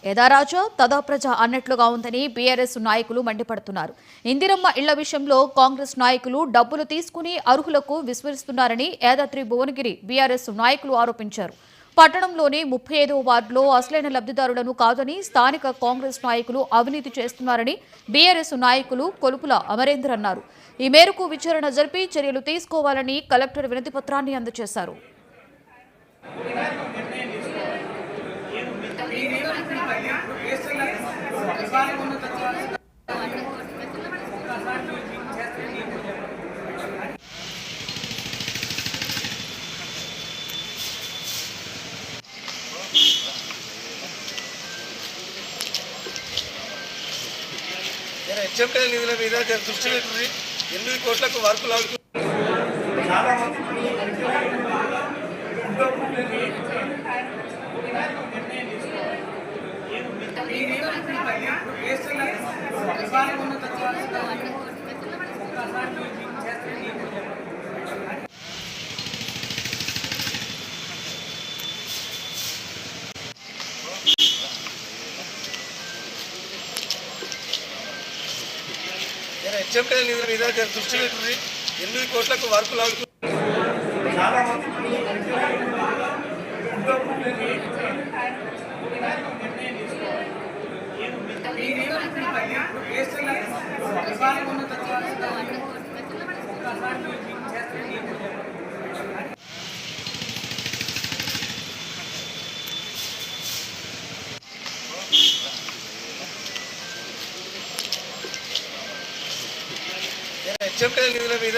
యథారాజా తదా ప్రజ అన్నట్లుగా ఉందని బీఆర్ఎస్ నాయకులు మండిపడుతున్నారు. ఇందిరమ్మ ఇళ్ల విషయంలో కాంగ్రెస్ నాయకులు డబ్బులు తీసుకుని అర్హులకు విస్మరిస్తున్నారని యాదాద్రి భువనగిరి బీఆర్ఎస్ నాయకులు ఆరోపించారు. పట్టణంలోని 35వ వార్డులో అసలైన లబ్ధిదారులను కాదని స్థానిక కాంగ్రెస్ నాయకులు అవినీతి చేస్తున్నారని బీఆర్ఎస్ నాయకులు కొలుపుల అమరేందర్ అన్నారు. ఈ మేరకు విచారణ జరిపి చర్యలు తీసుకోవాలని కలెక్టర్ వినతిపత్రాన్ని అందజేశారు. హెచ్ఎంటీ నిధుల మీద దృష్టి పెట్టి 8 కోట్లకు వర్కులు అవుతుంది. హెచ్ఎంటీ నిధుల మీద దృష్టి పెట్టి 8 కోట్లకు వర్కులు అవుతుంది. హెచ్ఎంటీ నిధుల మీద